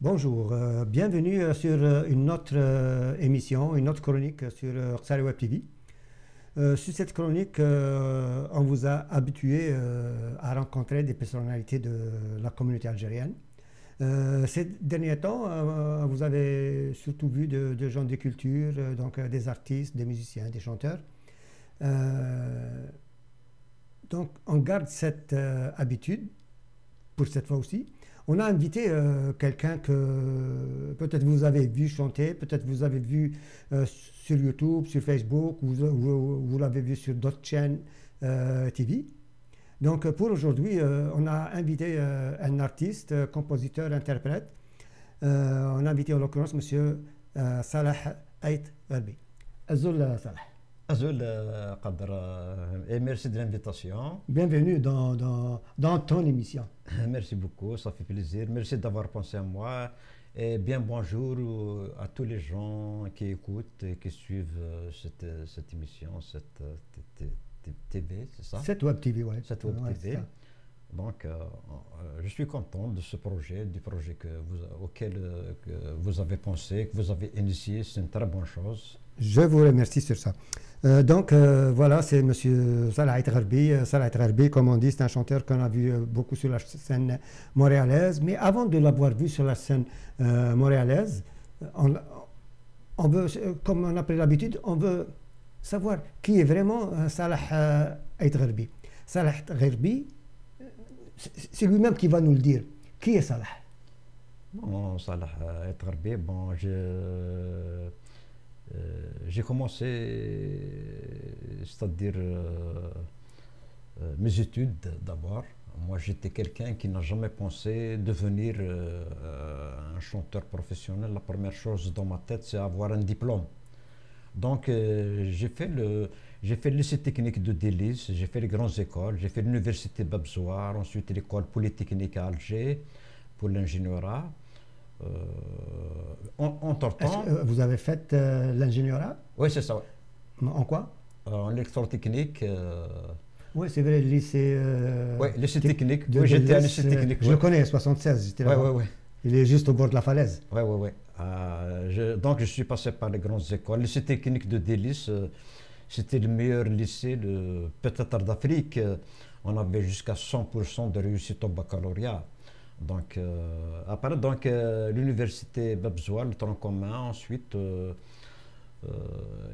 Bonjour, bienvenue sur une autre émission, une autre chronique sur Ksari Web TV. Sur cette chronique, on vous a habitué à rencontrer des personnalités de la communauté algérienne. Ces derniers temps, vous avez surtout vu de gens de culture, donc des artistes, des musiciens, des chanteurs. Donc on garde cette habitude pour cette fois aussi. On a invité quelqu'un que peut-être vous avez vu chanter, peut-être vous avez vu sur YouTube, sur Facebook, ou vous l'avez vu sur d'autres chaînes TV. Donc pour aujourd'hui, on a invité un artiste, compositeur, interprète. On a invité en l'occurrence M. Salah Ait Gharbi. Azul Salah. Azul Qadr, et merci de l'invitation. Bienvenue dans ton émission. Merci beaucoup, ça fait plaisir. Merci d'avoir pensé à moi. Et bien bonjour à tous les gens qui écoutent et qui suivent cette émission, cette TV, c'est ça? Cette Web TV, oui. Cette Web TV. Donc, je suis content de ce projet, du projet auquel que vous avez pensé, que vous avez initié. C'est une très bonne chose. Je vous remercie sur ça. Voilà, c'est M. Salah Ait Gharbi. Salah Ait Gharbi, comme on dit, c'est un chanteur qu'on a vu beaucoup sur la scène montréalaise. Mais avant de l'avoir vu sur la scène montréalaise, on veut, comme on a pris l'habitude, on veut savoir qui est vraiment Salah Ait Gharbi. Salah Ait Gharbi, c'est lui-même qui va nous le dire. Qui est Salah? Bon, Salah Ait Gharbi, bon, j'ai commencé, c'est-à-dire mes études d'abord. Moi, j'étais quelqu'un qui n'a jamais pensé devenir un chanteur professionnel. La première chose dans ma tête, c'est avoir un diplôme. Donc, j'ai fait le lycée technique de Délice, j'ai fait les grandes écoles, j'ai fait l'université Babzouar, ensuite l'école polytechnique à Alger pour l'ingénierat. Entre-temps, vous avez fait l'ingénierat? Oui, c'est ça. Ouais. En quoi? En électrotechnique. Oui, c'est vrai, le lycée. Oui, lycée technique. Oui, j'étais à lycée technique. Je le connais, 76, j'étais là. Oui. Il est juste au bord de la falaise. Oui. Donc, je suis passé par les grandes écoles. Le lycée technique de Délice, c'était le meilleur lycée peut-être d'Afrique. On avait jusqu'à 100% de réussite au baccalauréat. Donc, après, l'université Babzouar, le tronc commun, ensuite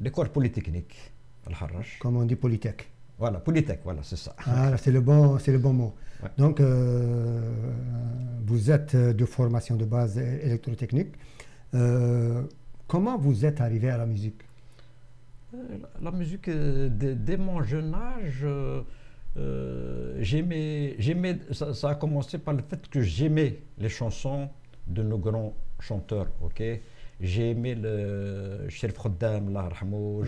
l'école polytechnique, Al-Harrach. Comme on dit, Polytech. Voilà, Polytech, voilà, c'est ça. Ah, c'est le bon mot. Ouais. Donc, vous êtes de formation de base électrotechnique. Comment vous êtes arrivé à la musique? La musique, dès mon jeune âge, ça a commencé par le fait que j'aimais les chansons de nos grands chanteurs, ok? J'ai aimé le Cherif Khaddam, Allah yarhamou,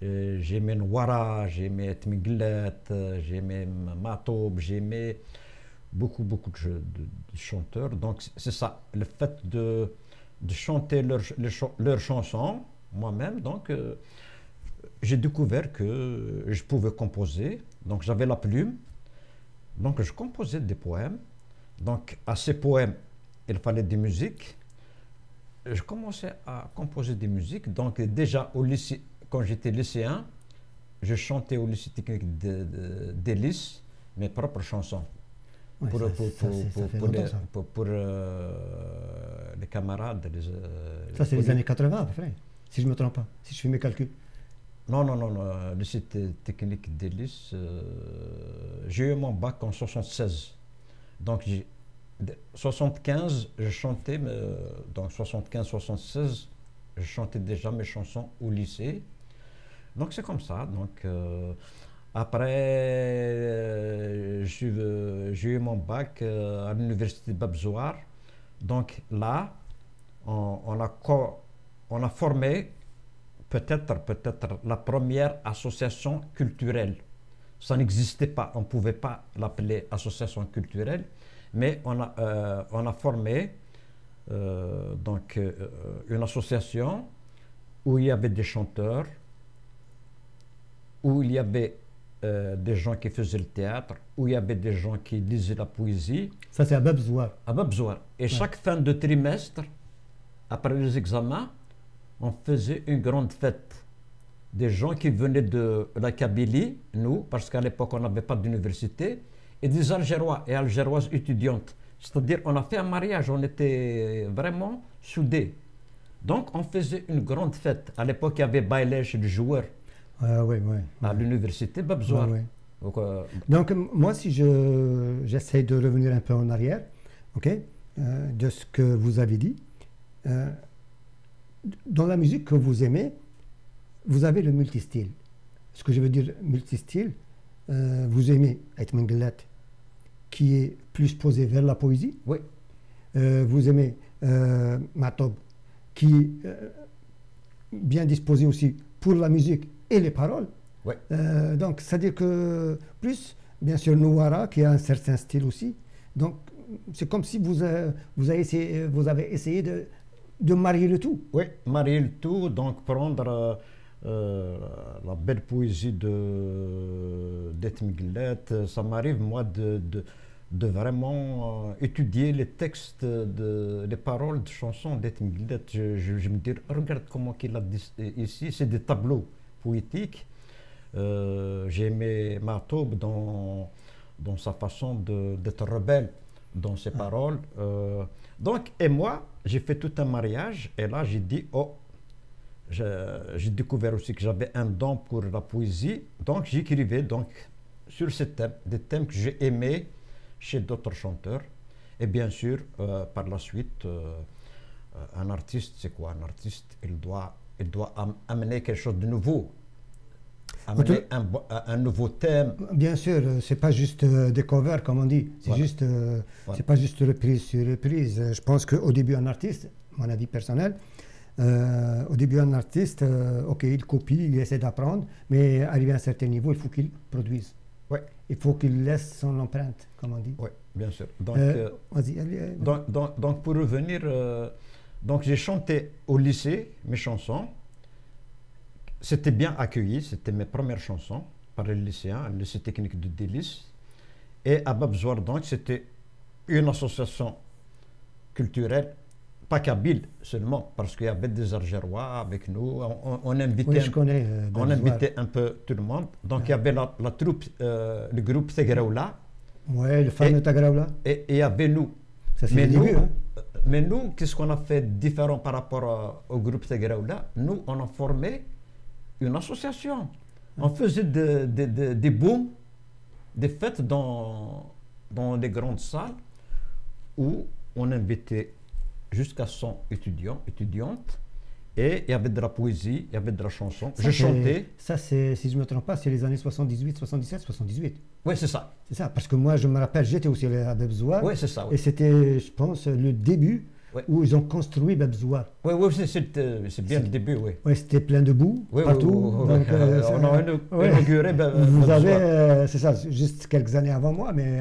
j'ai aimé Nwara, j'ai aimé Tmiglet, j'ai aimé Matoub, j'ai aimé beaucoup de chanteurs. Donc c'est ça, le fait de chanter leurs chansons, moi-même, donc j'ai découvert que je pouvais composer. Donc j'avais la plume, donc je composais des poèmes. Donc à ces poèmes, il fallait des musiques. Je commençais à composer des musiques. Donc déjà au lycée, quand j'étais lycéen, je chantais au lycée technique d'Hélice mes propres chansons. Ouais, pour les camarades. Ça c'est les années 80 à peu près, si je ne me trompe pas, si je fais mes calculs. Non, le site technique d'Hélice, j'ai eu mon bac en 76. Donc, 75, je chantais, donc 75-76, je chantais déjà mes chansons au lycée. Donc, c'est comme ça. Donc, après, j'ai eu mon bac à l'université de Babzouar. Donc, là, on a formé peut-être la première association culturelle. Ça n'existait pas, on ne pouvait pas l'appeler association culturelle, mais on a formé une association où il y avait des chanteurs, où il y avait des gens qui faisaient le théâtre, où il y avait des gens qui lisaient la poésie. Ça, c'est à Bab Zouar. À Bab Zouar. Et chaque fin de trimestre, après les examens, on faisait une grande fête. Des gens qui venaient de la Kabylie, nous, parce qu'à l'époque, on n'avait pas d'université, et des Algérois et Algéroises étudiantes. C'est-à-dire, on a fait un mariage, on était vraiment soudés. Donc, on faisait une grande fête. À l'époque, il y avait bailé chez le joueur Oui, à l'université Bab Zouar. Donc, moi, si j'essaie de revenir un peu en arrière, de ce que vous avez dit, dans la musique que vous aimez, vous avez le multistyle. Ce que je veux dire multistyle, vous aimez Ait Mengelat, qui est plus posé vers la poésie. Oui. Vous aimez Matob, qui est bien disposé aussi pour la musique et les paroles. Oui. Donc, c'est-à-dire que plus, bien sûr, Nouara, qui a un certain style aussi. Donc, c'est comme si vous avez essayé de marier le tout. Oui, marier le tout, donc prendre la belle poésie d'Ait Mengelat. Ça m'arrive, moi, de vraiment étudier les textes, les paroles de chansons d'Ait Mengelat. Je me dis, regarde comment il a dit ici, c'est des tableaux poétiques. J'ai aimé Matoub dans sa façon d'être rebelle dans ses paroles. Donc, et moi, j'ai fait tout un mariage, et là, j'ai dit, oh, j'ai découvert aussi que j'avais un don pour la poésie, donc j'écrivais donc sur ces thèmes, des thèmes que j'ai aimés chez d'autres chanteurs. Et bien sûr, par la suite, un artiste, c'est quoi un artiste? Il doit amener quelque chose de nouveau, amener un nouveau thème. Bien sûr, c'est pas juste des covers, comme on dit, c'est juste, c'est pas juste reprise sur reprise. Je pense qu'au début, un artiste, mon avis personnel, au début, un artiste, il copie, il essaie d'apprendre, mais arrivé à un certain niveau, il faut qu'il produise. Ouais. Il faut qu'il laisse son empreinte, comme on dit. Oui, bien sûr. Donc, vas-y, donc pour revenir, donc j'ai chanté au lycée mes chansons. C'était bien accueilli, c'était mes premières chansons par les lycéens, le lycée technique de Délice. Et à Bab Zouar, donc, c'était une association culturelle, pas kabyle seulement, parce qu'il y avait des Algérois avec nous. On invitait, on invitait un peu tout le monde. Donc, il y avait la troupe, le groupe Tegraoula. Oui, le fameux Tegraoula. Et il y avait nous. Ça, c'est le début, hein. Mais nous, qu'est-ce qu'on a fait différent par rapport au groupe Tegraoula? Nous, on a formé une association. On faisait des booms, des fêtes dans des grandes salles où on invitait jusqu'à 100 étudiants, étudiantes, et il y avait de la poésie, il y avait de la chanson. Je chantais. Ça, c'est, si je ne me trompe pas, c'est les années 78, 77, 78. Oui, c'est ça. C'est ça, parce que moi, je me rappelle, j'étais aussi à Bab Zouar. Oui, c'est ça. Oui. Et c'était, je pense, le début où ils ont construit Bab Zouar. Oui, c'est bien le début, oui. Oui, c'était plein de boue, partout. Donc, on a inauguré Bab Zouar. Vous avez, c'est ça, juste quelques années avant moi, mais...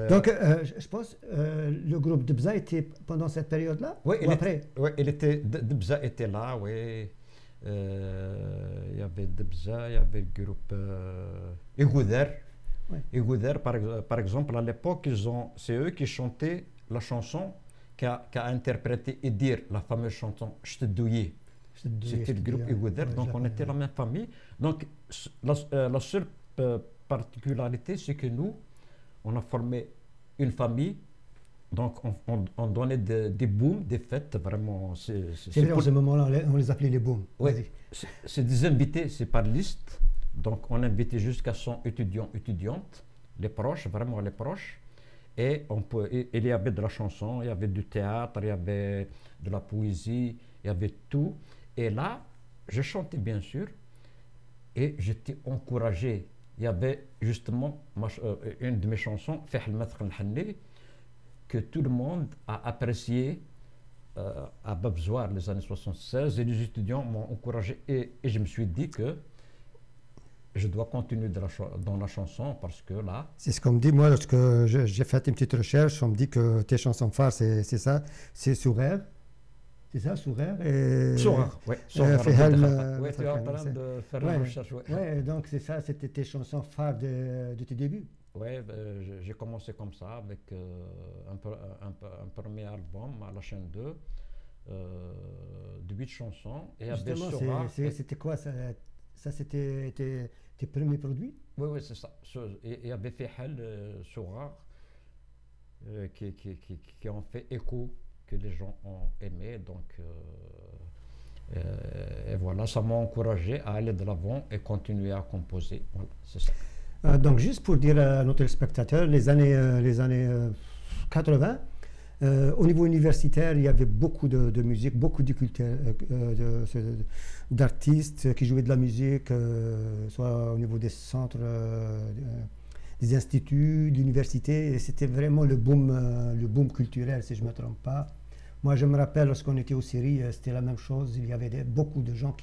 Donc, je pense le groupe Debza était pendant cette période-là, ou après? Oui, Debza était là, oui. Il y avait Debza, il y avait le groupe Igouder. Igouder, par exemple, à l'époque, c'est eux qui chantaient la chanson qu'a interprété Edir, la fameuse chanson « Je te douillais ». C'était le groupe Igouder, donc on était la même famille. Donc, la seule particularité, c'est que nous, on a formé une famille, donc on donnait des booms, des fêtes, vraiment. C'est vrai, en ce moment-là, on les appelait les booms. Oui, c'est des invités, c'est par liste. Donc on invitait jusqu'à 100 étudiants, étudiantes, les proches, vraiment les proches. Et il y avait de la chanson, il y avait du théâtre, il y avait de la poésie, il y avait tout. Et là, je chantais bien sûr, et j'étais encouragé. Il y avait justement une de mes chansons, Fih al-Madkh al-Hanni, que tout le monde a apprécié à Bab Zouar, les années 76, et les étudiants m'ont encouragé. Et je me suis dit que je dois continuer dans la chanson parce que là... C'est ce qu'on me dit, moi, lorsque j'ai fait une petite recherche, on me dit que tes chansons phares, c'est ça, c'est Sous rêve, c'est ça, Sourire et Sourire, oui. Oui, tu es en train de faire la recherche. Ouais, donc c'est ça, c'était tes chansons phares de tes débuts. Oui, j'ai commencé comme ça avec un premier album à la chaîne 2 de 8 chansons. Et Justement, c'était quoi ça? Ça, c'était tes premiers produits? Oui, oui, c'est ça. Et il y avait Fihel, Sourire, qui ont fait écho, que les gens ont aimé. Donc, et voilà, ça m'a encouragé à aller de l'avant et continuer à composer. Voilà, c'est ça. Donc, juste pour dire à nos téléspectateurs, les années 80, au niveau universitaire, il y avait beaucoup de musique, beaucoup d'artistes qui jouaient de la musique, soit au niveau des centres, des instituts, d'universités. Et c'était vraiment le boom culturel, si je ne me trompe pas. Moi, je me rappelle, lorsqu'on était aux Syrie, c'était la même chose. Il y avait beaucoup de gens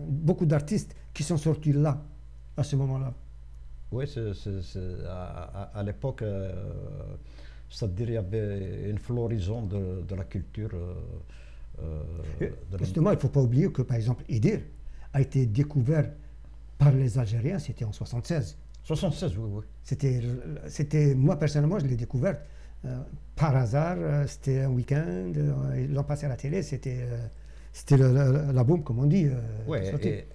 beaucoup d'artistes qui sont sortis là, à ce moment-là. Oui, à l'époque, c'est-à-dire il y avait une floraison de la culture. Justement, il ne faut pas oublier que, par exemple, Idir a été découvert par les Algériens, c'était en 76. 76, oui, oui. Moi, personnellement, je l'ai découverte par hasard. C'était un week-end, ils l'ont passé à la télé, c'était la boum, comme on dit. Ouais,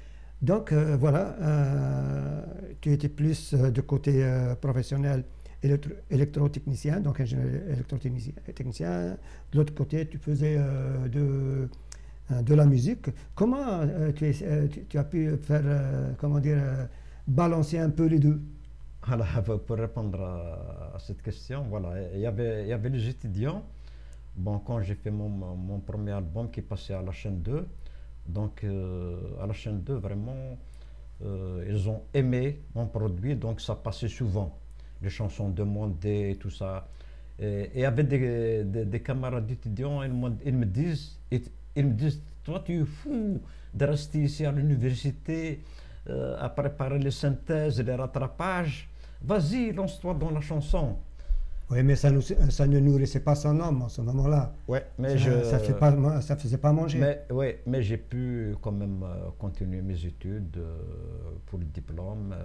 Donc, voilà, tu étais plus de côté professionnel, électrotechnicien, donc ingénieur électrotechnicien. De l'autre côté, tu faisais de la musique. Comment tu as pu faire, comment dire, balancer un peu les deux? Alors, pour répondre à cette question, voilà, il y avait les étudiants. Bon, quand j'ai fait mon premier album qui passait à la chaîne 2, donc à la chaîne 2, vraiment, ils ont aimé mon produit, donc ça passait souvent. Les chansons demandées et tout ça. Et il y avait des camarades étudiants, ils me disent, toi tu es fou de rester ici à l'université à préparer les synthèses, les rattrapages. Vas-y, lance-toi dans la chanson. Oui, mais ça ne nourrissait pas son homme en ce moment-là. Ouais, mais ça faisait pas manger. Mais j'ai pu quand même continuer mes études pour le diplôme.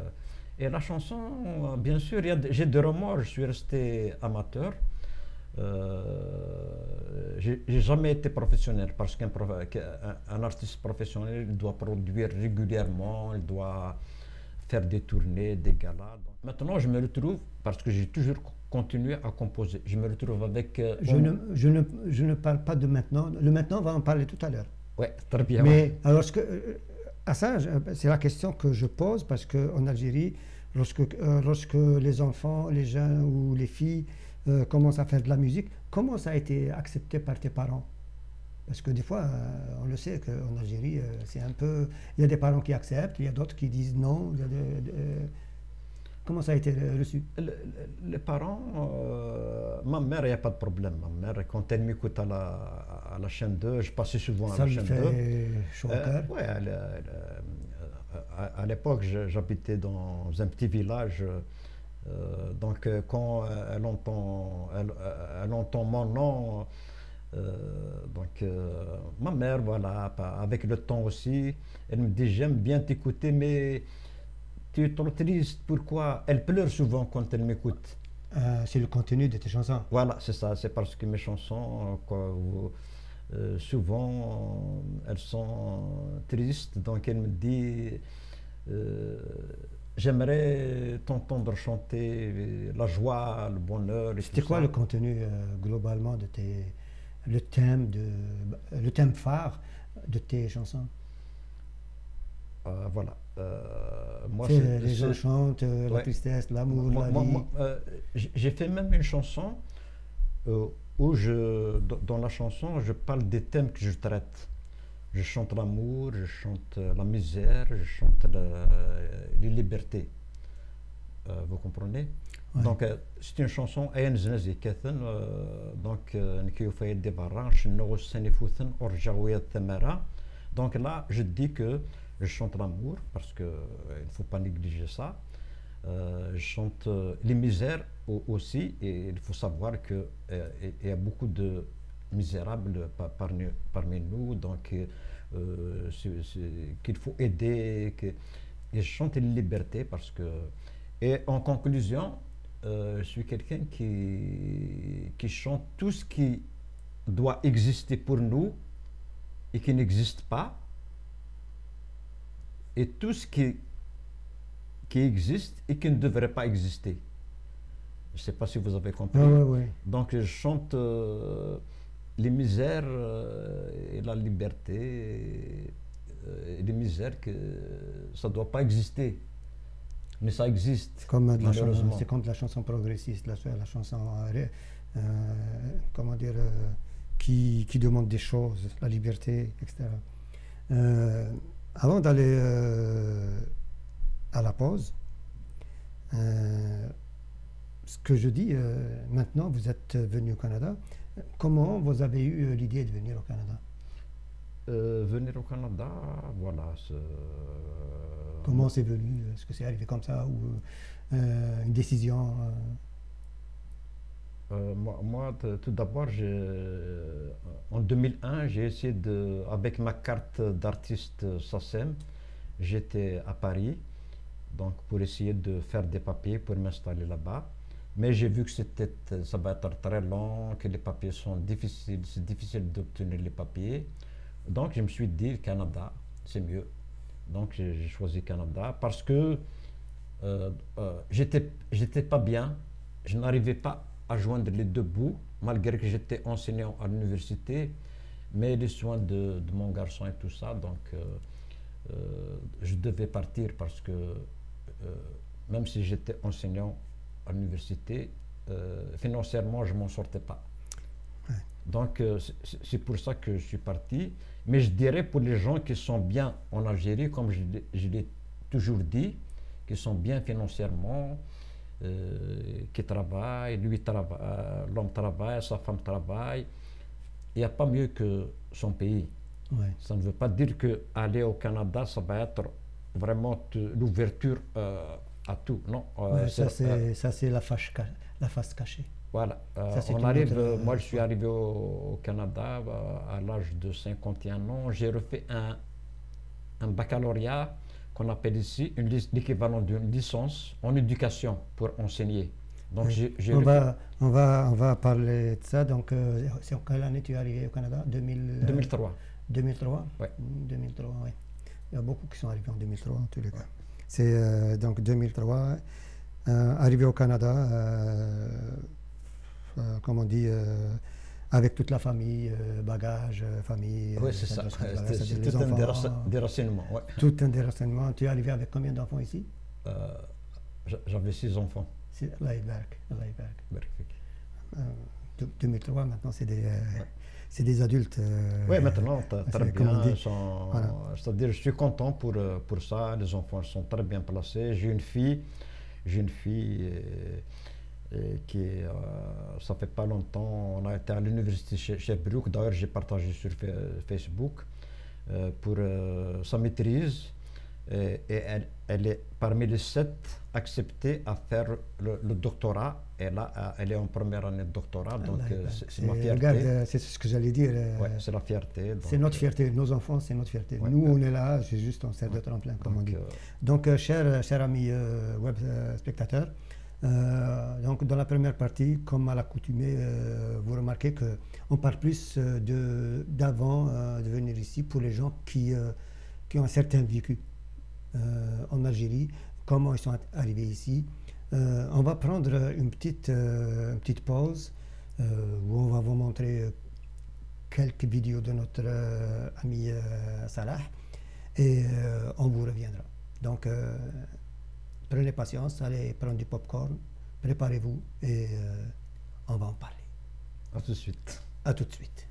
Et la chanson, bien sûr, j'ai des remords, je suis resté amateur. J'ai jamais été professionnel parce qu'un artiste professionnel il doit produire régulièrement, il doit faire des tournées, des galas. Donc, maintenant, je me retrouve, parce que j'ai toujours continué à composer, je me retrouve avec... Je ne parle pas de maintenant. Le maintenant, on va en parler tout à l'heure. Oui, très bien. Mais alors, à ça, c'est la question que je pose parce qu'en Algérie, lorsque les enfants, les jeunes ou les filles commencent à faire de la musique, comment ça a été accepté par tes parents? Parce que des fois, on le sait qu'en Algérie, c'est un peu... Il y a des parents qui acceptent, il y a d'autres qui disent non. Comment ça a été reçu? Les parents, ma mère, il n'y a pas de problème. Ma mère, quand elle m'écoute à la chaîne 2, je passais souvent à la chaîne 2. Ça lui fait chaud au cœur? Oui, à l'époque, j'habitais dans un petit village. Donc, quand elle entend mon nom, donc ma mère, voilà, avec le temps aussi, elle me dit j'aime bien t'écouter, mais tu es trop triste. Pourquoi? Elle pleure souvent quand elle m'écoute. C'est le contenu de tes chansons. Voilà, c'est ça. C'est parce que mes chansons, souvent, elles sont tristes. Donc, elle me dit j'aimerais t'entendre chanter la joie, le bonheur. C'était quoi le contenu globalement de le thème phare de tes chansons? Voilà. Moi, les gens chantent la tristesse, l'amour, la vie. J'ai fait même une chanson où dans la chanson, je parle des thèmes que je traite. Je chante l'amour, je chante la misère, je chante les libertés. Vous comprenez? Ouais. Donc, c'est une chanson donc là, je dis que je chante l'amour parce qu'il ne faut pas négliger ça. Je chante les misères aussi, et il faut savoir qu'il y a beaucoup de misérables parmi nous, donc qu'il faut aider, et je chante la liberté parce que... Et en conclusion, je suis quelqu'un qui chante tout ce qui doit exister pour nous et qui n'existe pas, et tout ce qui existe et qui ne devrait pas exister. Je ne sais pas si vous avez compris. Donc je chante les misères et la liberté, et les misères que ça ne doit pas exister. Mais ça existe, malheureusement. C'est comme la chanson progressiste, la chanson, comment dire, qui demande des choses, la liberté, etc. Avant d'aller à la pause, ce que je dis, maintenant vous êtes venu au Canada, comment vous avez eu l'idée de venir au Canada? Venir au Canada, voilà. Comment c'est venu? Est-ce que c'est arrivé comme ça ou une décision? Moi, tout d'abord, en 2001, j'ai essayé avec ma carte d'artiste SACEM, j'étais à Paris, donc pour essayer de faire des papiers pour m'installer là-bas. Mais j'ai vu que ça va être très long, que les papiers sont difficiles, c'est difficile d'obtenir les papiers. Donc je me suis dit, le Canada, c'est mieux. Donc j'ai choisi Canada parce que j'étais pas bien, je n'arrivais pas à joindre les deux bouts, malgré que j'étais enseignant à l'université, mais les soins de mon garçon et tout ça, donc je devais partir parce que même si j'étais enseignant à l'université, financièrement je m'en sortais pas. Ouais. Donc c'est pour ça que je suis parti. Mais je dirais pour les gens qui sont bien en Algérie, comme je l'ai toujours dit, qui sont bien financièrement, qui travaillent, l'homme travaille, sa femme travaille, il n'y a pas mieux que son pays. Ouais. Ça ne veut pas dire qu'aller au Canada, ça va être vraiment l'ouverture à tout. Non, ouais, ça c'est la face cachée. Voilà, moi je suis arrivé au Canada à l'âge de 51 ans, j'ai refait un baccalauréat qu'on appelle ici l'équivalent d'une licence en éducation pour enseigner. Donc oui. on va parler de ça. Donc c'est en quelle année tu es arrivé au Canada? 2003. 2003? Oui. 2003, oui. Il y a beaucoup qui sont arrivés en 2003 en tous les cas. C'est donc 2003, arrivé au Canada, comme on dit, avec toute la famille, bagages, famille. Oui, c'est ça. C'est tout un déracinement. Ouais. Tout un déracinement. Tu es arrivé avec combien d'enfants ici? J'avais 6 enfants. 2003, maintenant, c'est des adultes. Oui, maintenant, très bien. Voilà. C'est-à-dire, je suis content pour ça. Les enfants sont très bien placés. J'ai une fille qui, ça fait pas longtemps, on a été à l'université Sherbrooke, d'ailleurs j'ai partagé sur Facebook, pour sa maîtrise, et elle est parmi les 7 acceptées à faire le doctorat, et là elle est en première année de doctorat, donc c'est ma fierté. Regarde, c'est ce que j'allais dire. Ouais, c'est la fierté. C'est notre fierté, nos enfants, c'est notre fierté. Ouais, nous on est là, c'est juste on sert de tremplin, comme on dit. Donc cher ami web spectateur, donc dans la première partie, comme à l'accoutumée, vous remarquez qu'on parle plus d'avant de venir ici pour les gens qui ont un certain vécu en Algérie, comment ils sont arrivés ici. On va prendre une petite pause où on va vous montrer quelques vidéos de notre ami Salah et on vous reviendra. Donc prenez patience, allez prendre du popcorn, préparez-vous et on va en parler. À tout de suite. À tout de suite.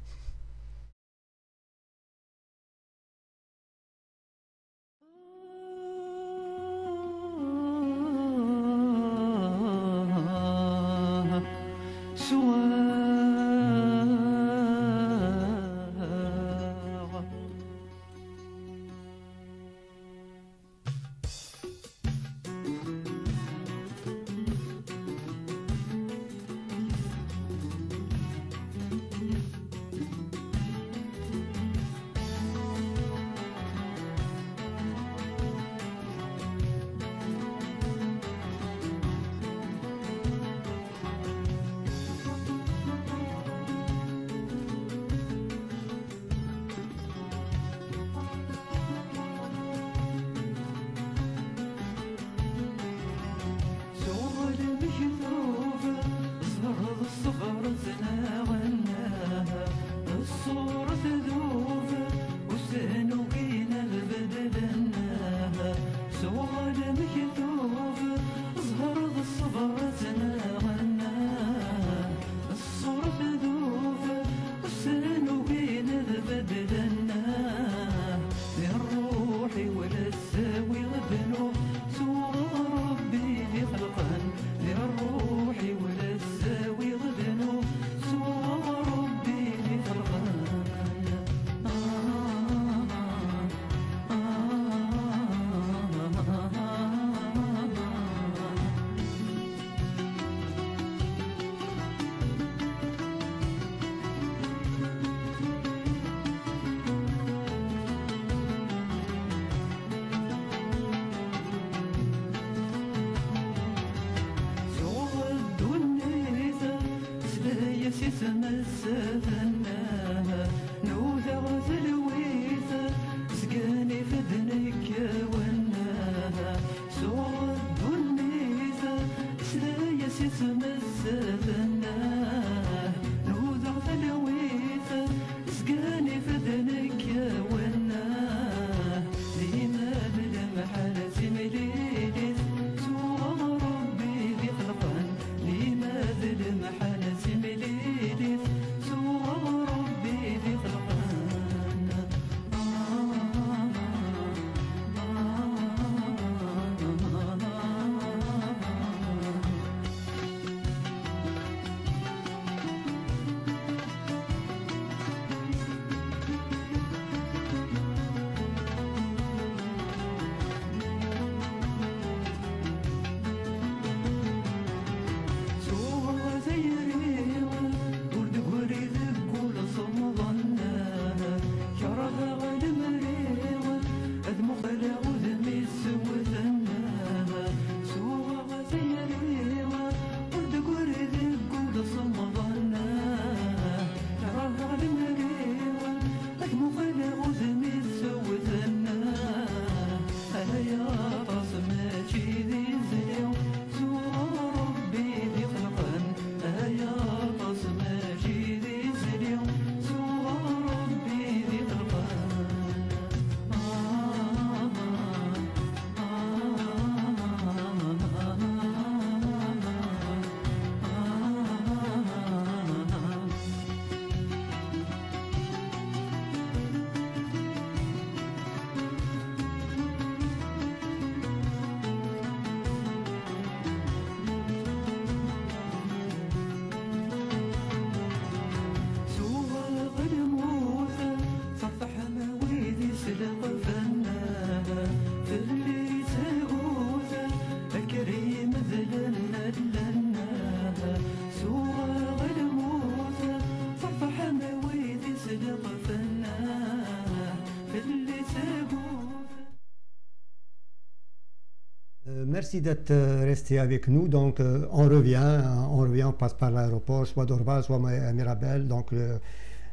Merci d'être resté avec nous. Donc, on revient, on passe par l'aéroport, soit d'Orval, soit à Mirabel. Donc,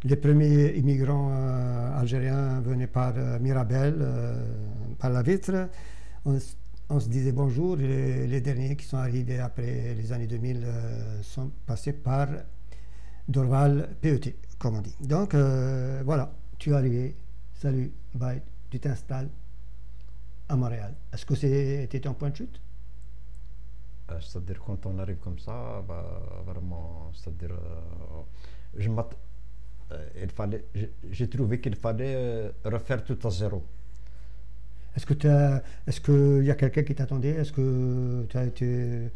les premiers immigrants algériens venaient par Mirabel, par la vitre. On se disait bonjour. Les derniers qui sont arrivés après les années 2000 sont passés par d'Orval PET, comme on dit. Donc, voilà, tu es arrivé. Salut, bye, tu t'installes à Montréal. Est-ce que c'était ton point de chute? C'est-à-dire quand on arrive comme ça, bah, vraiment, c'est-à-dire, j'ai trouvé qu'il fallait refaire tout à zéro. Est-ce qu'il y a quelqu'un qui t'attendait? Est-ce que tu as été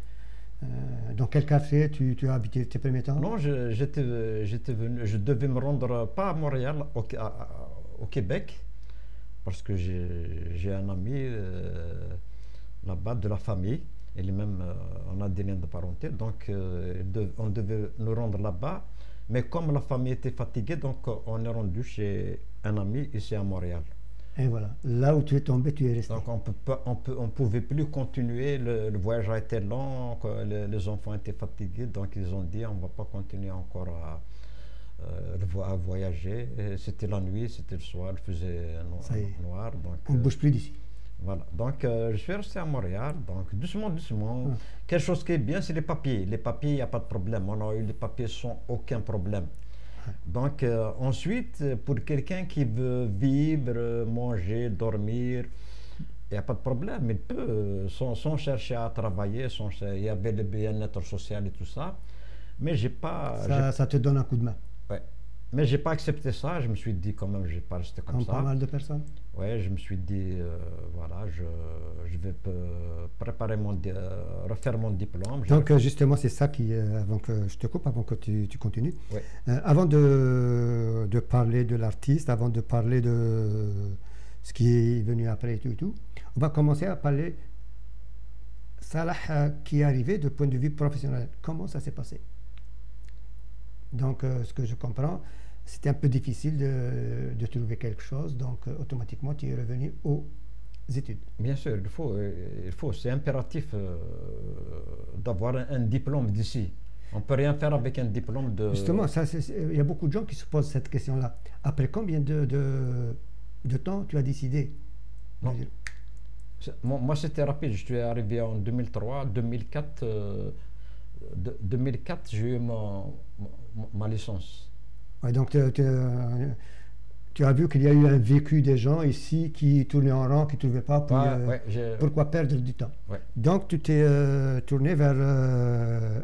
dans quel quartier tu as habité tes premiers temps? Non, j'étais venu, je devais me rendre pas à Montréal, au Québec, parce que j'ai un ami là-bas de la famille, et même on a des liens de parenté, donc on devait nous rendre là-bas, mais comme la famille était fatiguée, donc on est rendu chez un ami ici à Montréal. Et voilà, là où tu es tombé, tu es resté. Donc on pouvait plus continuer, le voyage a été long, les enfants étaient fatigués, donc ils ont dit on va pas continuer encore à voyager. C'était la nuit, c'était le soir, il faisait noir. Donc, on ne bouge plus d'ici. Voilà, donc je suis resté à Montréal, donc doucement. Quelque chose qui est bien, c'est les papiers. Les papiers, il n'y a pas de problème. On a eu les papiers sans aucun problème. Donc ensuite, pour quelqu'un qui veut vivre, manger, dormir, il n'y a pas de problème. Il peut, sans chercher à travailler, il y avait le bien-être social et tout ça. Mais j'ai pas... Ça te donne un coup de main. Ouais. Mais j'ai pas accepté ça, je me suis dit quand même, je vais pas rester comme ça. Pas mal de personnes. Ouais, je me suis dit, voilà, je vais préparer refaire mon diplôme. Donc justement, c'est ça qui, avant que je te coupe, avant que tu continues, ouais. Avant de parler de l'artiste, avant de parler de ce qui est venu après et tout, on va commencer à parler Salah qui est arrivé de point de vue professionnel. Comment ça s'est passé? Donc, ce que je comprends, c'était un peu difficile de trouver quelque chose, donc automatiquement tu es revenu aux études. Bien sûr, c'est impératif d'avoir un diplôme d'ici. On ne peut rien faire avec un diplôme de... Justement, il y a beaucoup de gens qui se posent cette question-là. Après combien de temps tu as décidé? Non. Moi, c'était rapide. Je suis arrivé en 2003, 2004. 2004, j'ai eu ma licence. Ouais, donc, tu as vu qu'il y a eu un vécu des gens ici qui tournaient en rang, qui ne trouvaient pas, puis, pourquoi perdre du temps? Ouais. Donc tu t'es tourné vers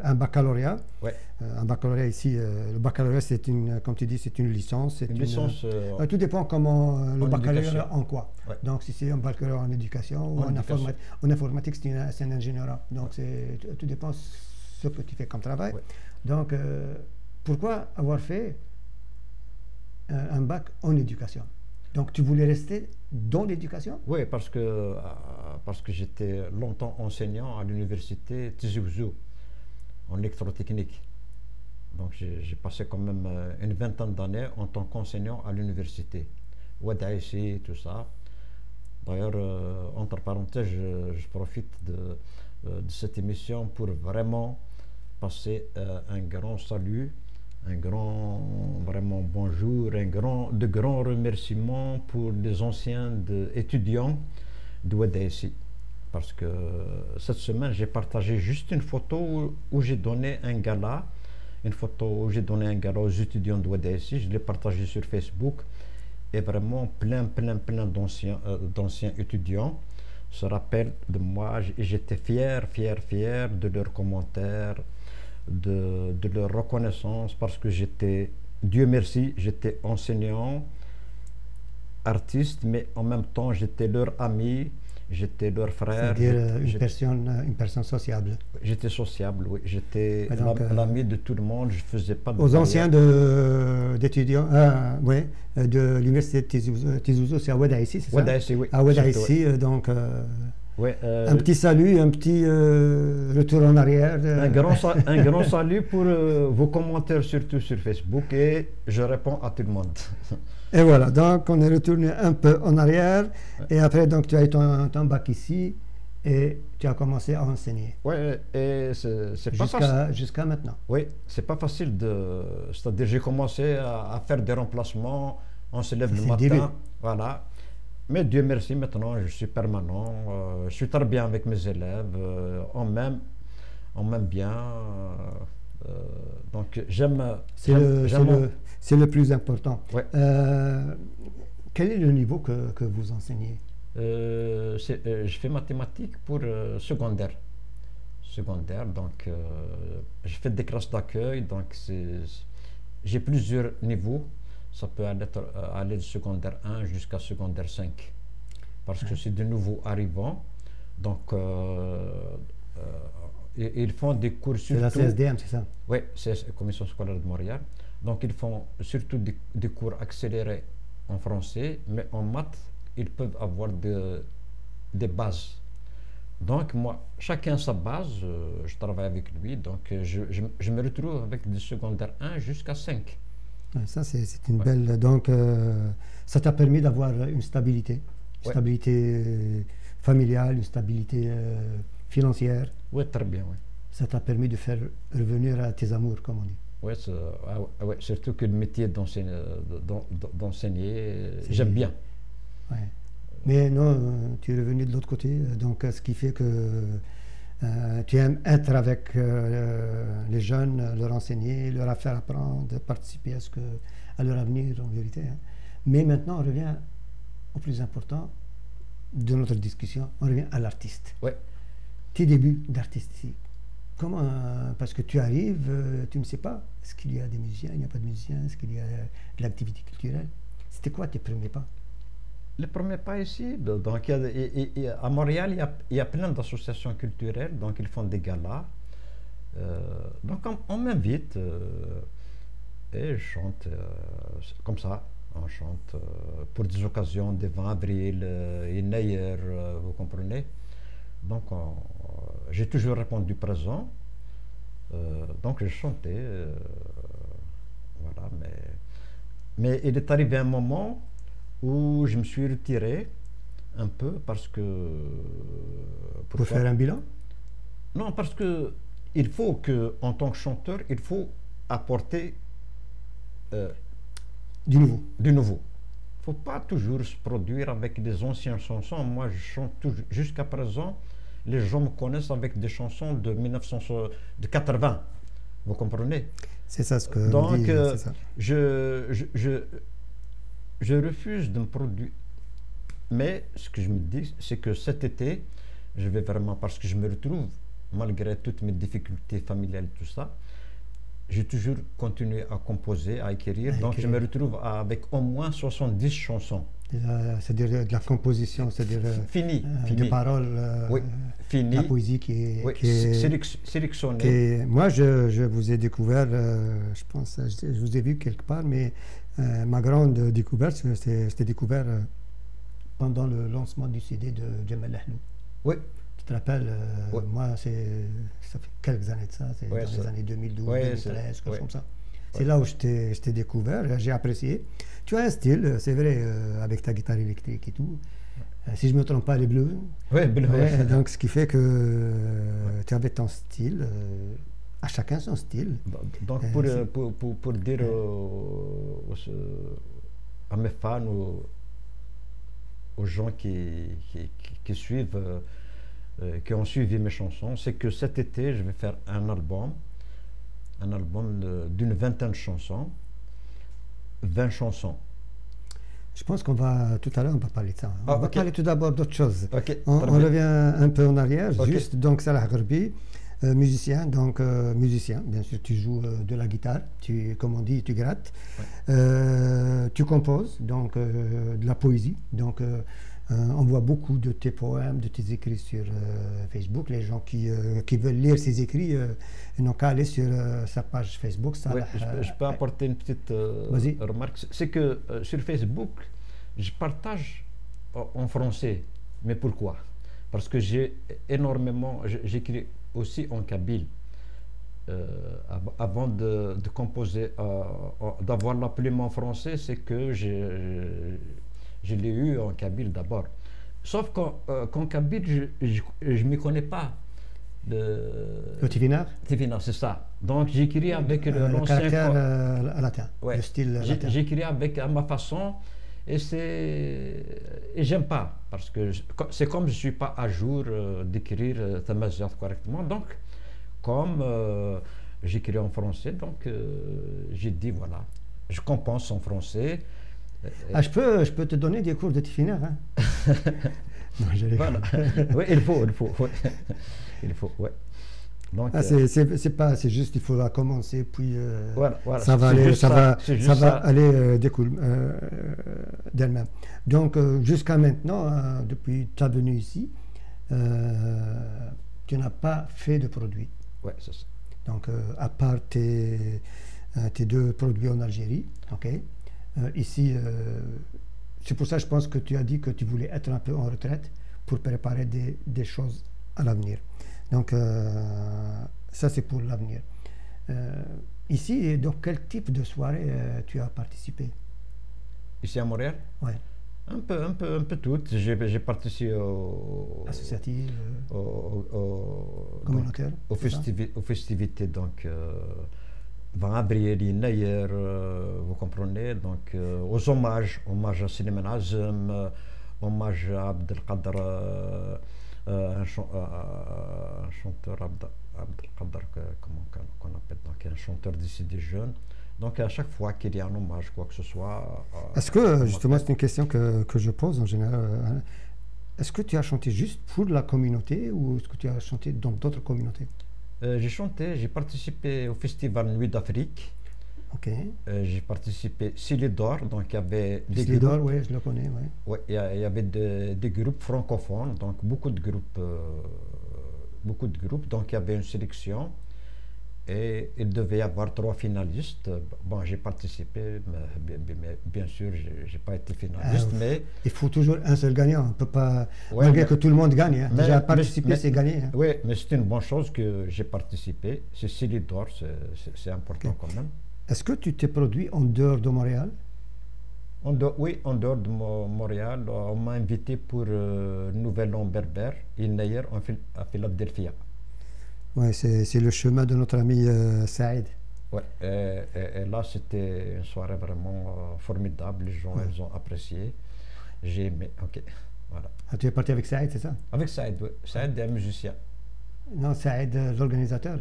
un baccalauréat. Ouais. Un baccalauréat ici, le baccalauréat c'est une, comme tu dis, c'est une licence. Une licence. Tout dépend comment le baccalauréat éducation. En quoi. Ouais. Donc si c'est un baccalauréat en éducation ou en informatique, c'est un ingénierat. Donc tout dépend ce que tu fais comme travail. Ouais. Donc pourquoi avoir fait un bac en éducation? Donc tu voulais rester dans l'éducation? Oui, parce que j'étais longtemps enseignant à l'université Tizi Ouzou en électrotechnique. Donc j'ai passé quand même une vingtaine d'années en tant qu'enseignant à l'université. Oued Aïssi, tout ça. D'ailleurs, entre parenthèses, je profite de cette émission pour vraiment passer un grand salut, un grand vraiment bonjour, de grands remerciements pour les anciens étudiants de Oued Aïssi. Parce que cette semaine, j'ai partagé juste une photo où j'ai donné un gala, aux étudiants de Oued Aïssi. Je l'ai partagé sur Facebook et vraiment plein d'anciens étudiants se rappellent de moi et j'étais fier de leurs commentaires, de leur reconnaissance parce que Dieu merci, j'étais enseignant, artiste, mais en même temps j'étais leur ami, j'étais leur frère. C'est-à-dire une personne sociable. J'étais sociable, oui. J'étais l'ami de tout le monde, je ne faisais pas de... Aux anciens d'étudiants, de l'université de Tizi Ouzou, c'est à Oued Aïssi, c'est ça? Oued Aïssi, oui. À Oued Aïssi, donc... Ouais, un petit salut, un petit retour en arrière. Un grand salut pour vos commentaires, surtout sur Facebook, et je réponds à tout le monde. Et voilà, donc on est retourné un peu en arrière, et après donc tu as eu ton bac ici, et tu as commencé à enseigner. Oui, et c'est pas facile. Jusqu'à maintenant. Oui, c'est pas facile c'est-à-dire j'ai commencé à faire des remplacements, on se lève le matin, voilà. Mais Dieu merci, maintenant je suis permanent, je suis très bien avec mes élèves, on m'aime bien, donc j'aime. C'est le plus important. Ouais. Quel est le niveau que vous enseignez? Je fais mathématiques pour secondaire, donc je fais des classes d'accueil, donc j'ai plusieurs niveaux. Ça peut aller de secondaire 1 jusqu'à secondaire 5. Parce que c'est de nouveaux arrivants. Donc, ils font des cours surtout... C'est la CSDM, c'est ça? Oui, c'est la Commission scolaire de Montréal. Donc, ils font surtout des cours accélérés en français, mais en maths, ils peuvent avoir des bases. Donc, moi, chacun sa base, je travaille avec lui. Donc, je me retrouve avec du secondaire 1 jusqu'à 5. Ça, c'est une belle... Donc, ça t'a permis d'avoir une stabilité. Une stabilité familiale, une stabilité financière. Oui, très bien, oui. Ça t'a permis de faire revenir à tes amours, comme on dit. Oui, surtout que le métier d'enseigner, j'aime bien. Ouais. Mais non, tu es revenu de l'autre côté, donc ce qui fait que tu aimes être avec les jeunes, leur enseigner, leur faire apprendre, participer à leur avenir en vérité. Hein. Mais maintenant, on revient au plus important de notre discussion, on revient à l'artiste. Ouais. Tes débuts d'artiste ici. Comment, parce que tu arrives, tu ne sais pas, est-ce qu'il y a des musiciens, il n'y a pas de musiciens, est-ce qu'il y a de l'activité culturelle? C'était quoi tes premiers pas? Les premiers pas ici, donc à Montréal, il y a plein d'associations culturelles, donc ils font des galas. Donc on m'invite et je chante comme ça. On chante pour des occasions, des 20 avril, Inayer, vous comprenez. Donc j'ai toujours répondu présent. Donc j'ai chanté. Voilà, mais il est arrivé un moment où je me suis retiré un peu parce que... Pour faire un bilan? Non, parce que il faut que, en tant que chanteur, il faut apporter Du nouveau. du nouveau. Il ne faut pas toujours se produire avec des anciennes chansons. Moi, je chante toujours, jusqu'à présent, les gens me connaissent avec des chansons de 1980. Vous comprenez? C'est ça ce que Donc, dit, c'est ça. je refuse de me produire. Mais ce que je me dis, c'est que cet été, je vais vraiment, parce que je me retrouve, malgré toutes mes difficultés familiales et tout ça, j'ai toujours continué à composer, à écrire. Donc, je me retrouve avec au moins 70 chansons. C'est-à-dire de la composition, c'est-à-dire Fini, des fini. paroles, Oui, fini. la poésie qui est, Oui, qui est, sélectionné. moi, je vous ai découvert, je pense, je vous ai vu quelque part, mais ma grande découverte, c'était découvert pendant le lancement du CD de Jamal Lahlou. Oui. Tu te rappelles, Oui. moi, ça fait quelques années de ça, c'est Ouais, dans les années 2012, ouais, 2013, quelque chose ouais. comme ça. C'est là où je t'ai découvert, j'ai apprécié. Tu as un style, c'est vrai, avec ta guitare électrique et tout. Si je ne me trompe pas, les bleus. Oui, Ouais, donc, ce qui fait que tu avais ton style, à chacun son style. Donc, pour dire à mes fans, aux gens qui suivent, qui ont suivi mes chansons, c'est que cet été, je vais faire un album d'une vingtaine de chansons, 20 chansons. Je pense qu'on va, tout à l'heure, on va parler de ça. Ah, On va ok. parler tout d'abord d'autre chose. Ok, On très bien. revient un peu en arrière, Ok. juste, donc Salah Gharbi, musicien, musicien, bien sûr, tu joues de la guitare, comme on dit, tu grattes. Ouais. Tu composes, donc de la poésie, donc on voit beaucoup de tes poèmes, de tes écrits sur Facebook. Les gens qui veulent lire ces écrits n'ont qu'à aller sur sa page Facebook. Ouais, je peux apporter une petite remarque. C'est que sur Facebook, je partage en français. Mais pourquoi? Parce que j'écris aussi en kabyle. Avant de composer, d'avoir la plume en français, c'est que je l'ai eu en kabyle d'abord. Sauf qu'en kabyle, je ne m'y connais pas. Le tifinagh? Tifinagh, c'est ça. Donc j'écris avec le caractère latin, ouais. le style latin. J'écris à ma façon et j'aime pas parce que c'est comme je suis pas à jour d'écrire Tamazight correctement. Donc comme j'écris en français, donc j'ai dit voilà, je compense en français. Ah, je peux te donner des cours de tifinagh, hein? Non, voilà. Oui, il faut. Ouais. Il faut, ouais. Donc, c'est juste, il faudra commencer, puis voilà, ça va aller d'elle-même. Donc, jusqu'à maintenant, depuis ta venue ici, tu n'as pas fait de produits. Ouais, c'est ça. Donc, à part tes 2 produits en Algérie, ok. Ici, c'est pour ça que je pense que tu as dit que tu voulais être un peu en retraite pour préparer des choses à l'avenir. Donc, ça, c'est pour l'avenir. Ici, dans quel type de soirée tu as participé? Ici à Montréal? Oui. Un peu toutes. J'ai participé associatives, communautaires, aux festivités, donc Van Abrieli, Nayer, vous comprenez, donc aux hommages à Slimane Azem, hommage à Abdelkader, un chanteur Abdelkader, comment qu'on appelle, donc un chanteur d'ici des jeunes. Donc à chaque fois qu'il y a un hommage, quoi que ce soit. Est-ce que, justement, c'est une question que je pose en général, est-ce que tu as chanté juste pour la communauté ou est-ce que tu as chanté dans d'autres communautés? J'ai participé au festival Nuit d'Afrique. Ok. J'ai participé Silidor, donc il y avait des Silidor, groupes. oui, je le connais, oui. Ouais, il y avait des groupes francophones, donc beaucoup de groupes, donc il y avait une sélection et il devait y avoir 3 finalistes. Bon, j'ai participé, mais bien sûr, j'ai pas été finaliste, mais... Il faut toujours un seul gagnant, on ne peut pas... Ouais, malgré que tout le monde gagne, hein. Déjà participer, c'est gagner. Hein. Oui, mais c'est une bonne chose que j'ai participé. C'est Silidor, c'est important quand même. Est-ce que tu t'es produit en dehors de Montréal? Oui, en dehors de Montréal, on m'a invité pour Nouvel An berbère, à Philadelphie. Ouais, c'est le chemin de notre ami Saïd. Ouais, et là, c'était une soirée vraiment formidable. Les gens, Ouais. ils ont apprécié. J'ai aimé. Ok, voilà. Ah, tu es parti avec Saïd, c'est ça? Avec Saïd, ouais. Saïd est un musicien. Non, Saïd, l'organisateur.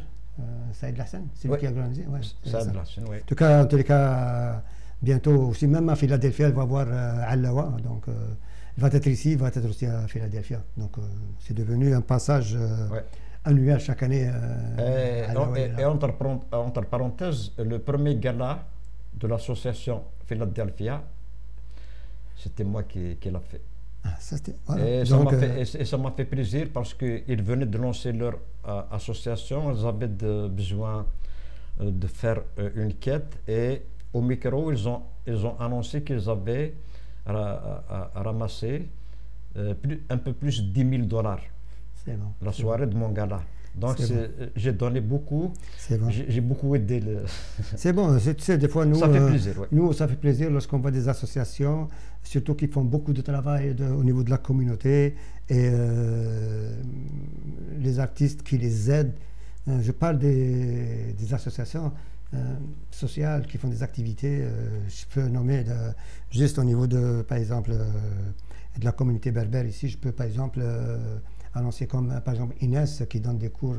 Saïd Lahsen, c'est lui Ouais. qui a organisé. Ouais, c'est ça. Saïd Lassen, oui. En tout cas, bientôt aussi, même à Philadelphie, elle va voir Allawa. Donc, il va être ici, il va être aussi à Philadelphie. Donc, c'est devenu un passage Ouais. annuel chaque année. Et, Allawa est là. entre parenthèses, le premier gala de l'association Philadelphia, c'était moi qui l'a fait. Ah, ça, voilà. Et Donc, ça m'a fait plaisir parce qu'ils venaient de lancer leur association. Ils avaient besoin de faire une quête et au micro, ils ont annoncé qu'ils avaient ramassé un peu plus de 10 000 dollars c'est bon. la soirée de mon gala. Donc j'ai donné beaucoup, C'est bon. j'ai beaucoup aidé. C'est bon, tu sais, des fois, nous, Ça fait plaisir, ouais. nous, ça fait plaisir lorsqu'on voit des associations, surtout qui font beaucoup de travail au niveau de la communauté et les artistes qui les aident. Je parle des associations sociales qui font des activités. Je peux nommer juste au niveau de, par exemple, de la communauté berbère ici, je peux par exemple annoncer comme par exemple Inès qui donne des cours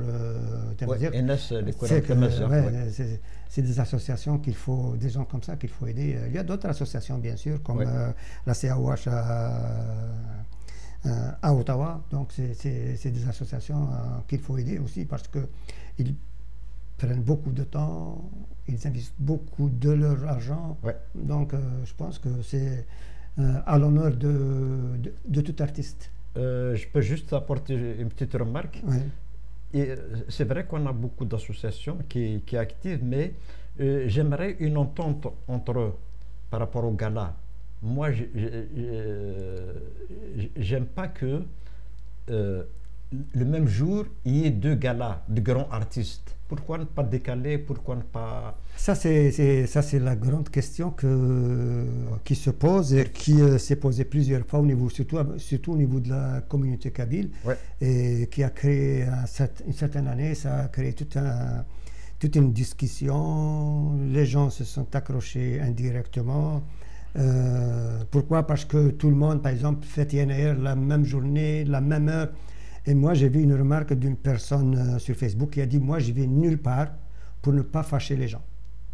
Ouais, Inès, les cours c'est intermédiaires, ouais. c'est des associations qu'il faut, des gens comme ça qu'il faut aider. Il y a d'autres associations bien sûr, comme Ouais. la CAOH à Ottawa. Donc c'est des associations qu'il faut aider aussi parce qu'ils prennent beaucoup de temps, ils investissent beaucoup de leur argent. Ouais. Donc je pense que c'est à l'honneur de tout artiste. Je peux juste apporter une petite remarque. Ouais. Et c'est vrai qu'on a beaucoup d'associations qui activent, mais j'aimerais une entente entre eux par rapport au gala. Moi, j'aime pas que le même jour, il y ait deux galas de grands artistes. Pourquoi ne pas décaler? Pourquoi ne pas... Ça, c'est la grande question qui se pose et qui s'est posée plusieurs fois, surtout au niveau de la communauté kabyle, Ouais. et qui a créé une certaine année, ça a créé toute une discussion. Les gens se sont accrochés indirectement. Pourquoi? Parce que tout le monde, par exemple, fait YNR la même journée, la même heure. Et moi, j'ai vu une remarque d'une personne sur Facebook qui a dit, moi, je vais nulle part pour ne pas fâcher les gens.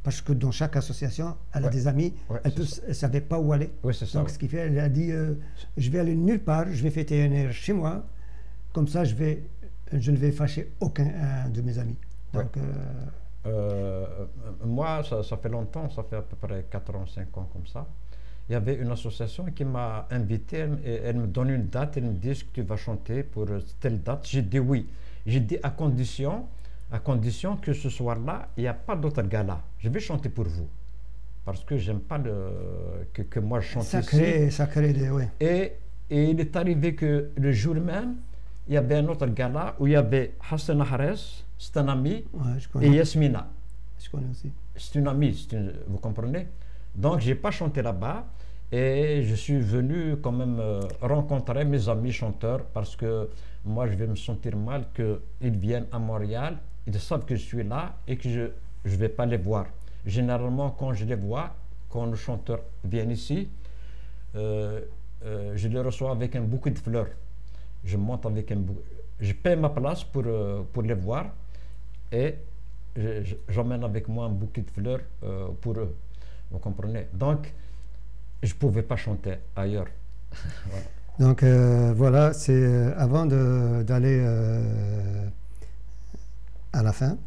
Parce que dans chaque association, elle a Ouais. des amis, Ouais, elle ne savait pas où aller. Ouais, c'est ça, Donc, ouais. ce qui fait, elle a dit, je vais aller nulle part, je vais fêter YNR chez moi, comme ça, je ne vais fâcher aucun de mes amis. Donc, moi, ça fait longtemps, ça fait à peu près 4 ans, 5 ans comme ça. Il y avait une association qui m'a invité, elle me donne une date, elle me dit que tu vas chanter pour telle date. J'ai dit oui. J'ai dit à condition que ce soir-là, il n'y a pas d'autre gala. Je vais chanter pour vous. Parce que j'aime pas que moi je chante ça ici. crée des... Ouais. Et il est arrivé que le jour même, il y avait un autre gala où il y avait Hassan Ahrez, c'est un ami, Ouais, je et connais. Yasmina. Je connais aussi. C'est une amie, vous comprenez? Donc, je n'ai pas chanté là-bas et je suis venu quand même rencontrer mes amis chanteurs parce que moi, je vais me sentir mal qu'ils viennent à Montréal, ils savent que je suis là et que je ne vais pas les voir. Généralement, quand je les vois, quand le chanteur vient ici, je les reçois avec un bouquet de fleurs. Je monte avec un bouquet. Je paie ma place pour les voir et j'emmène avec moi un bouquet de fleurs pour eux. Vous comprenez? Donc, je ne pouvais pas chanter ailleurs. Voilà. Donc voilà, c'est avant d'aller à la fin,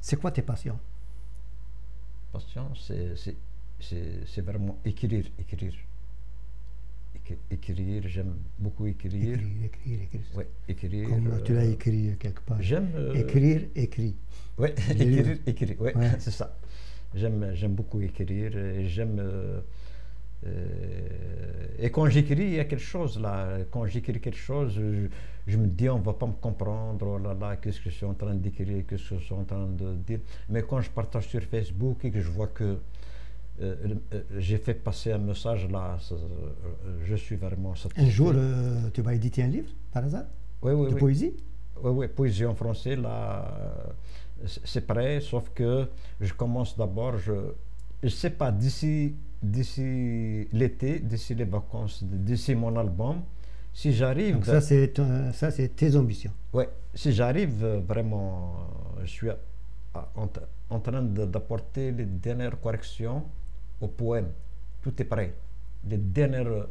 c'est quoi tes passions? Passion, c'est vraiment écrire. Écrire, j'aime beaucoup écrire. Écrire. Ouais, écrire. Comme tu l'as écrit quelque part. J'aime. Écrire, écrit. Oui, écrire. Ouais, Ouais. c'est ça. J'aime beaucoup écrire. Et j'aime. Et quand j'écris, il y a quelque chose là. Quand j'écris quelque chose, je me dis, on ne va pas me comprendre. Oh là là, qu'est-ce que je suis en train d'écrire, qu'est-ce que je suis en train de dire. Mais quand je partage sur Facebook et que je vois que j'ai fait passer un message là, je suis vraiment satisfait. Un jour, tu vas éditer un livre, par hasard? Oui, De poésie? ouais, ouais, poésie en français, là, c'est prêt, sauf que je commence d'abord, je ne sais pas, d'ici l'été, d'ici les vacances, d'ici mon album, si Donc j'arrive, ça, c'est tes ambitions. ouais, si j'arrive vraiment, je suis en train d'apporter les dernières corrections au poème. Tout est prêt. Les dernières.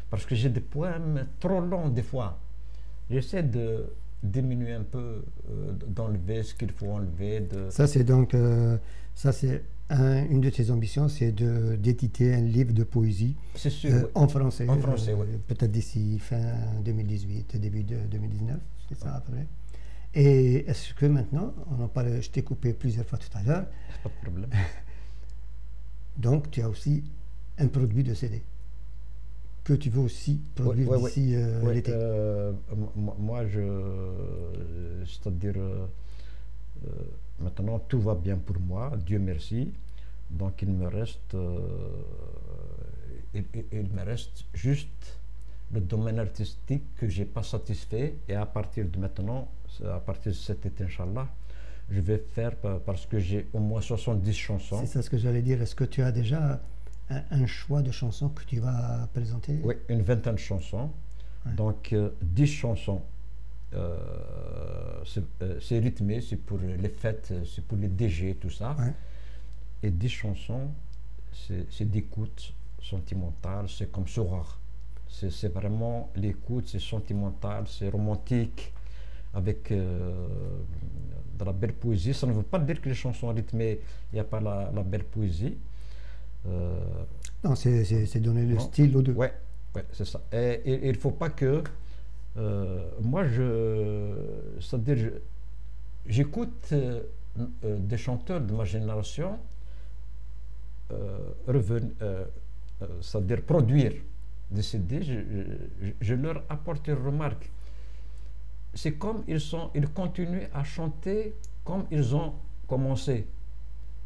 Parce que j'ai des poèmes trop longs des fois. J'essaie de diminuer un peu, d'enlever ce qu'il faut enlever. Ça, c'est donc, ça, c'est une de tes ambitions, c'est d'éditer un livre de poésie C'est sûr, oui. en français. En français, oui. Peut-être d'ici fin 2018, début de 2019, c'est ça après. Et est-ce que maintenant, on en parle, je t'ai coupé plusieurs fois tout à l'heure, Pas de problème. donc tu as aussi un produit de CD que tu veux aussi produire Ouais, ouais, d'ici ouais, l'été. moi, c'est-à-dire, maintenant tout va bien pour moi, Dieu merci. Donc il me reste, il me reste juste le domaine artistique que j'ai pas satisfait. Et à partir de maintenant, à partir de cet été, Inch'Allah, je vais faire parce que j'ai au moins 70 chansons. C'est ça ce que j'allais dire. Est-ce que tu as déjà un choix de chansons que tu vas présenter? Oui, une vingtaine de chansons. Ouais. Donc 10 chansons. C'est rythmé, c'est pour les fêtes, c'est pour les DG, tout ça. Ouais. Et 10 chansons, c'est d'écoute sentimentale, c'est comme Sourare. C'est vraiment l'écoute, c'est sentimental, c'est romantique, avec de la belle poésie. Ça ne veut pas dire que les chansons rythmées, il n'y a pas la belle poésie. Non, c'est donner le non. style aux deux. Ouais, ouais, c'est ça. Et il ne faut pas que moi, c'est-à-dire, j'écoute des chanteurs de ma génération c'est-à-dire produire des CD, je leur apporte une remarque. C'est comme ils continuent à chanter comme ils ont commencé.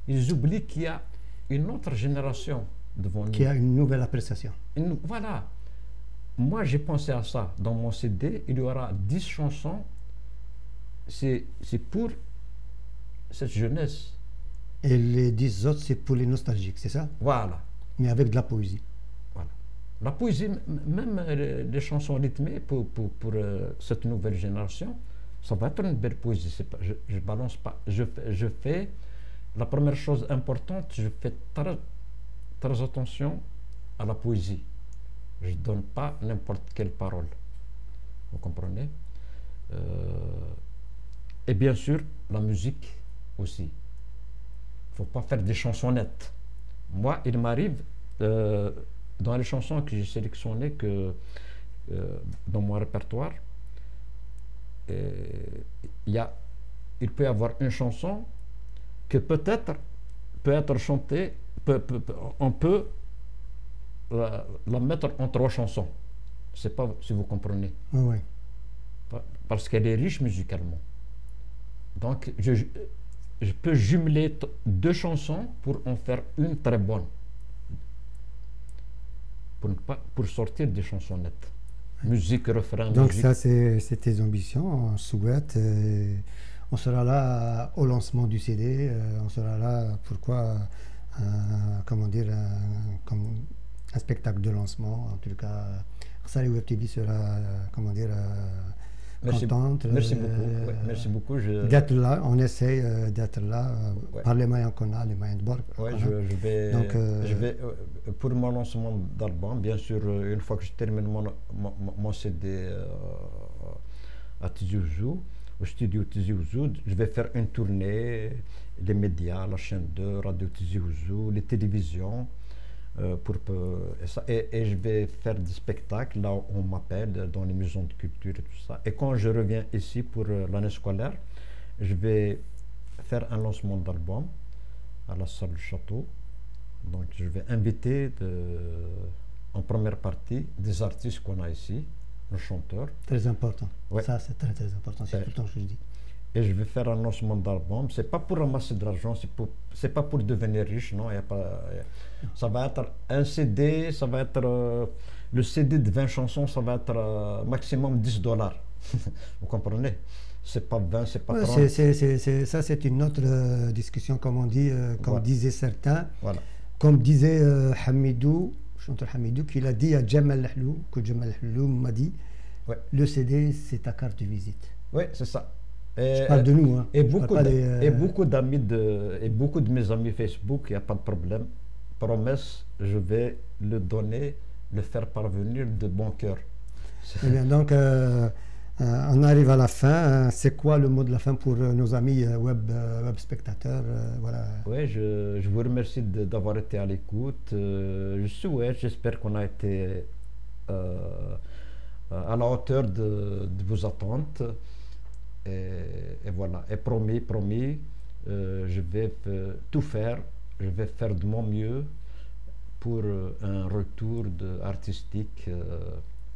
Ils oublient qu'il y a une autre génération devant nous. Qui a une nouvelle appréciation. Voilà. Moi, j'ai pensé à ça. Dans mon CD, il y aura 10 chansons. C'est pour cette jeunesse. Et les 10 autres, c'est pour les nostalgiques, c'est ça? Voilà. Mais avec de la poésie. Voilà. La poésie, même les chansons rythmées pour cette nouvelle génération, ça va être une belle poésie. Pas, je balance pas. Je fais la première chose importante, je fais très attention à la poésie. Je ne donne pas n'importe quelle parole. Vous comprenez? Et bien sûr, la musique aussi. Il ne faut pas faire des chansonnettes. Moi, il m'arrive, dans les chansons que j'ai sélectionnées dans mon répertoire, il peut y avoir une chanson que peut-être peut être chantée, on peut la mettre en 3 chansons. Je ne sais pas si vous comprenez. Oui. Parce qu'elle est riche musicalement. Donc, je peux jumeler 2 chansons pour en faire une très bonne. Pour sortir des chansonnettes. Musique, refrain, donc musique. Ça, c'est tes ambitions. On souhaite. On sera là au lancement du CD. On sera là, pourquoi, comment dire, comme un spectacle de lancement. En tout cas, Rsali Web TV sera, comment dire, contente. Merci beaucoup. Ouais, merci beaucoup. D'être là, on essaye d'être là ouais. par les moyens qu'on a, les moyens de bord. Ouais, voilà. je vais pour mon lancement d'album, bien sûr, une fois que je termine mon CD à Tizi Ouzou, au studio Tizi Ouzou, je vais faire une tournée, les médias, la chaîne 2, Radio Tizi Ouzou, les télévisions. Et je vais faire des spectacles là où on m'appelle dans les maisons de culture et tout ça. Et quand je reviens ici pour l'année scolaire, je vais faire un lancement d'album à la salle du château. Donc je vais inviter en première partie des artistes qu'on a ici, nos chanteurs. Très important. Ouais. Ça, c'est très très important. C'est tout le temps que je dis. et je vais faire un lancement d'album. C'est pas pour ramasser de l'argent, c'est pas pour devenir riche, non. Ça va être un CD, ça va être le CD de 20 chansons, ça va être maximum $10. Vous comprenez? C'est pas 20, c'est pas 30. Ça, c'est une autre discussion, comme on dit, comme Voilà. disaient certains. Voilà. Comme disait Hamidou, chanteur Hamidou, qu'il a dit à Jamal Lahlou, que Jamal Lahlou m'a dit, Ouais. le CD, c'est ta carte de visite. Oui, c'est ça. Je parle de nous. Hein. Et beaucoup d'amis et beaucoup de mes amis Facebook, il n'y a pas de problème. Promesse, je vais le donner, le faire parvenir de bon cœur. Eh bien, donc, on arrive à la fin. C'est quoi le mot de la fin pour nos amis web spectateurs voilà. Oui, je vous remercie d'avoir été à l'écoute. J'espère qu'on a été à la hauteur de vos attentes. Et voilà. Et promis, je vais tout faire. Je vais faire de mon mieux pour un retour artistique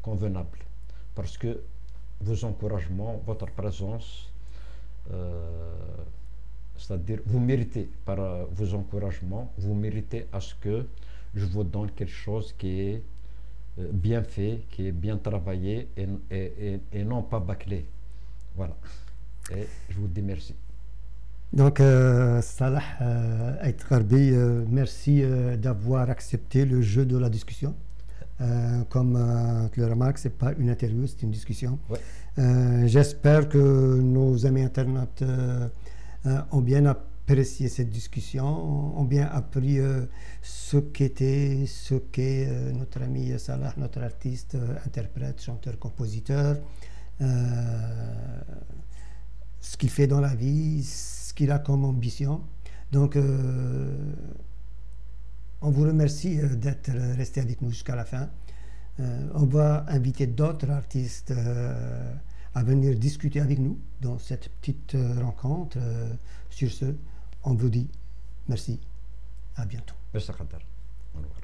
convenable. Parce que vos encouragements, votre présence, c'est-à-dire vous méritez par vos encouragements, vous méritez à ce que je vous donne quelque chose qui est bien fait, qui est bien travaillé et non pas bâclé. Voilà. Et je vous dis merci. Donc, Salah Ait Gharbi, merci d'avoir accepté le jeu de la discussion. Comme tu le remarques, ce n'est pas une interview, c'est une discussion. Ouais. J'espère que nos amis internautes ont bien apprécié cette discussion, ont bien appris ce qu'est notre ami Salah, notre artiste, interprète, chanteur, compositeur, ce qu'il fait dans la vie, ce qu'il a comme ambition. Donc, on vous remercie d'être resté avec nous jusqu'à la fin. On va inviter d'autres artistes à venir discuter avec nous dans cette petite rencontre. Sur ce, on vous dit merci. À bientôt. Merci, Khadar. Au revoir.